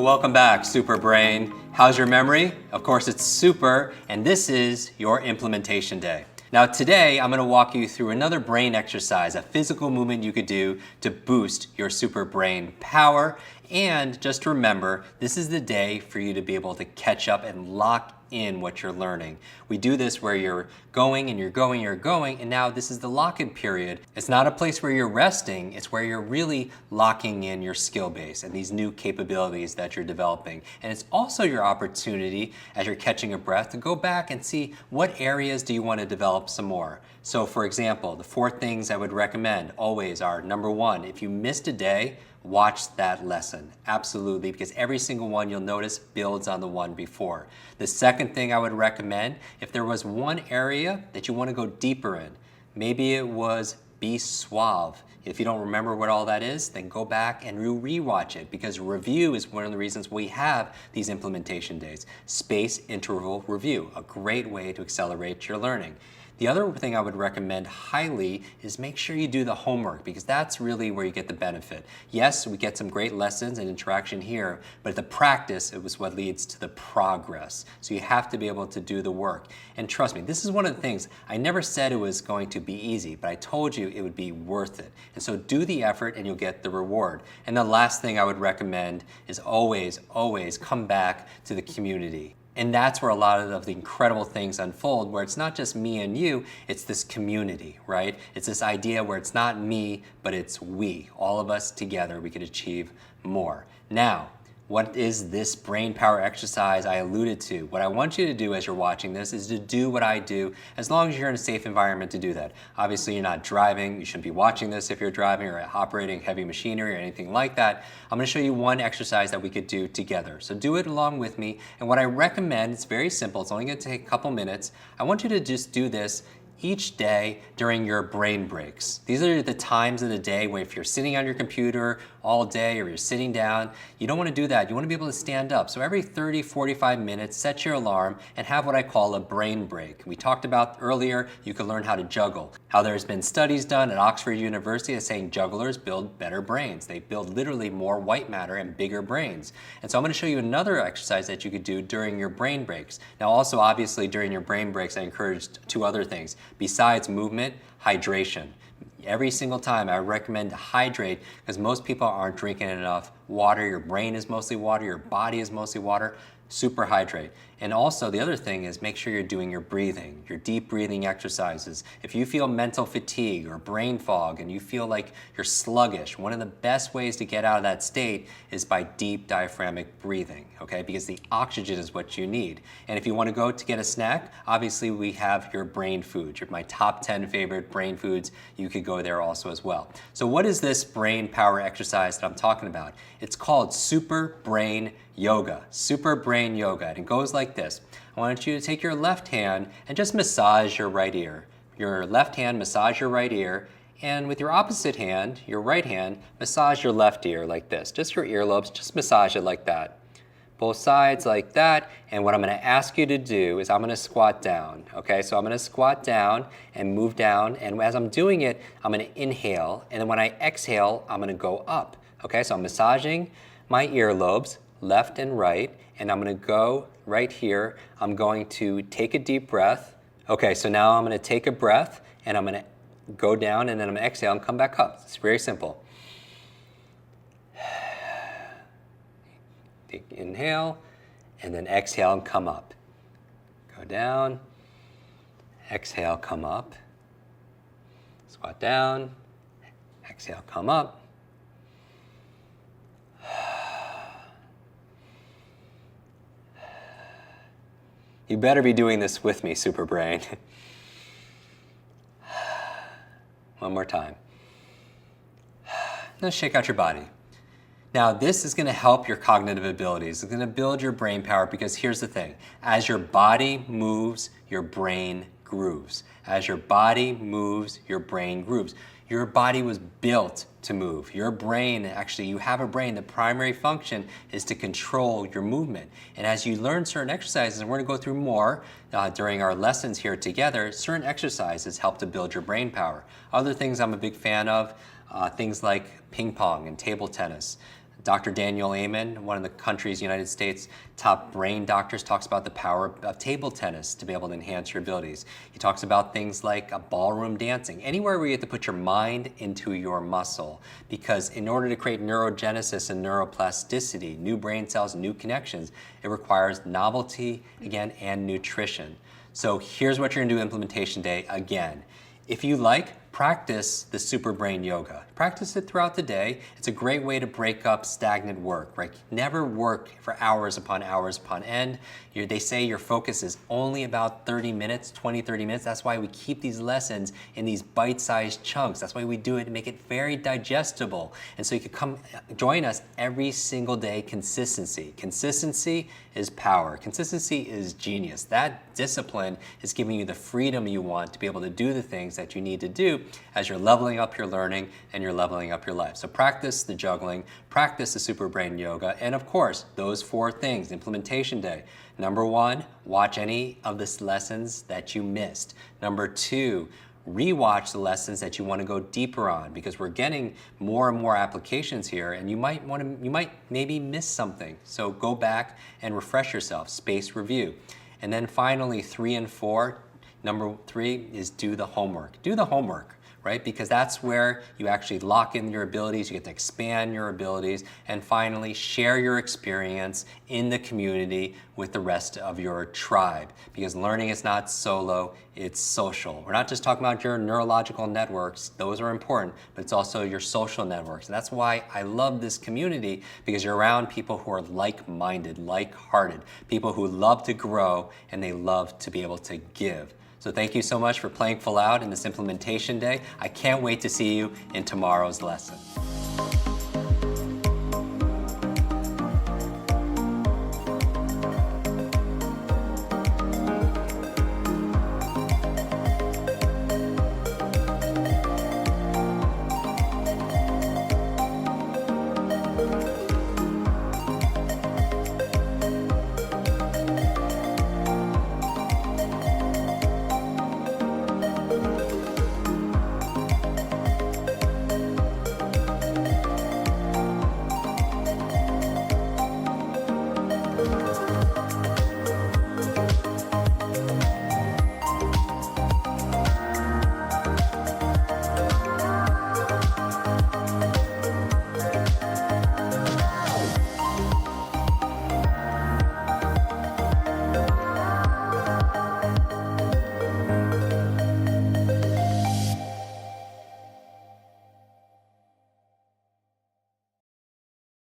So welcome back, Super Brain. How's your memory? Of course it's super, and this is your implementation day. Now today, I'm gonna walk you through another brain exercise, a physical movement you could do to boost your super brain power. And just remember, this is the day for you to be able to catch up and lock in what you're learning. We do this where you're going and you're going, and now this is the lock-in period. It's not a place where you're resting, it's where you're really locking in your skill base and these new capabilities that you're developing. And it's also your opportunity, as you're catching a breath, to go back and see what areas do you want to develop some more. So for example, the 4 things I would recommend always are, number 1, if you missed a day, watch that lesson, absolutely, because every single one you'll notice builds on the one before. The second thing I would recommend, if there was one area that you want to go deeper in, maybe it was be suave. If you don't remember what all that is, then go back and re-watch it, because review is one of the reasons we have these implementation days. Space interval review, a great way to accelerate your learning. The other thing I would recommend highly is make sure you do the homework, because that's really where you get the benefit. Yes, we get some great lessons and interaction here, but the practice, it was what leads to the progress. So you have to be able to do the work. And trust me, this is one of the things, I never said it was going to be easy, but I told you it would be worth it. And so do the effort and you'll get the reward. And the last thing I would recommend is always, always come back to the community. And that's where a lot of the incredible things unfold, where it's not just me and you, it's this community, right? It's this idea where it's not me, but it's we. All of us together, we could achieve more. Now, what is this brain power exercise I alluded to? What I want you to do as you're watching this is to do what I do, as long as you're in a safe environment to do that. Obviously, you're not driving. You shouldn't be watching this if you're driving or operating heavy machinery or anything like that. I'm going to show you one exercise that we could do together. So do it along with me. And what I recommend, it's very simple. It's only going to take a couple minutes. I want you to just do this each day during your brain breaks. These are the times of the day where if you're sitting on your computer all day or you're sitting down, you don't want to do that. You want to be able to stand up. So every 30, 45 minutes, set your alarm and have what I call a brain break. We talked about earlier, you can learn how to juggle. How there's been studies done at Oxford University that saying jugglers build better brains. They build literally more white matter and bigger brains. And so I'm going to show you another exercise that you could do during your brain breaks. Now also, obviously, during your brain breaks, I encouraged 2 other things. Besides movement, hydration. Every single time I recommend to hydrate, because most people aren't drinking enough water. Your brain is mostly water, your body is mostly water. Super hydrate. And also the other thing is make sure you're doing your breathing, your deep breathing exercises. If you feel mental fatigue or brain fog and you feel like you're sluggish, one of the best ways to get out of that state is by deep diaphragmatic breathing, okay? Because the oxygen is what you need. And if you want to go to get a snack, obviously we have your brain foods, my top 10 favorite brain foods. You could go there also as well. So what is this brain power exercise that I'm talking about? It's called Super Brain Yoga. Super Brain Yoga. And it goes like this. I want you to take your left hand and just massage your right ear. Your left hand, massage your right ear. And with your opposite hand, your right hand, massage your left ear like this. Just your earlobes, just massage it like that. Both sides like that. And what I'm going to ask you to do is I'm going to squat down. Okay, so I'm going to squat down and move down. And as I'm doing it, I'm going to inhale. And then when I exhale, I'm going to go up. Okay, so I'm massaging my earlobes, left and right, and I'm going to go right here. I'm going to take a deep breath. Okay, so now I'm going to take a breath, and I'm going to go down, and then I'm going to exhale and come back up. It's very simple. Inhale, and then exhale and come up. Go down, exhale, come up. Squat down, exhale, come up. You better be doing this with me, Super Brain. One more time. Now shake out your body. Now this is going to help your cognitive abilities. It's going to build your brain power, because here's the thing. As your body moves, your brain grooves. As your body moves, your brain grooves. Your body was built to move. Your brain, actually, you have a brain. The primary function is to control your movement. And as you learn certain exercises, and we're going to go through more during our lessons here together, certain exercises help to build your brain power. Other things I'm a big fan of, things like ping pong and table tennis. Dr. Daniel Amen, one of the country's, United States, top brain doctors, talks about the power of table tennis to be able to enhance your abilities. He talks about things like ballroom dancing, anywhere where you have to put your mind into your muscle. Because in order to create neurogenesis and neuroplasticity, new brain cells, new connections, it requires novelty, again, and nutrition. So here's what you're gonna do implementation day again. If you like, practice the Super Brain Yoga. Practice it throughout the day. It's a great way to break up stagnant work, right? Never work for hours upon end. They say your focus is only about 30 minutes, 20, 30 minutes. That's why we keep these lessons in these bite-sized chunks. That's why we do it to make it very digestible. And so you can come join us every single day. Consistency. Consistency is power. Consistency is genius. That discipline is giving you the freedom you want to be able to do the things that you need to do as you're leveling up your learning and you're leveling up your life. So practice the juggling, practice the Super Brain Yoga, and of course, those 4 things, implementation day. Number 1, watch any of the lessons that you missed. Number 2, rewatch the lessons that you want to go deeper on, because we're getting more and more applications here, and you might maybe miss something. So go back and refresh yourself, space review. And then finally, 3 and 4, number 3 is do the homework. Do the homework, right? Because that's where you actually lock in your abilities, you get to expand your abilities, and finally, share your experience in the community with the rest of your tribe. Because learning is not solo, it's social. We're not just talking about your neurological networks, those are important, but it's also your social networks. And that's why I love this community, because you're around people who are like-minded, like-hearted, people who love to grow and they love to be able to give. So thank you so much for playing full out in this implementation day. I can't wait to see you in tomorrow's lesson.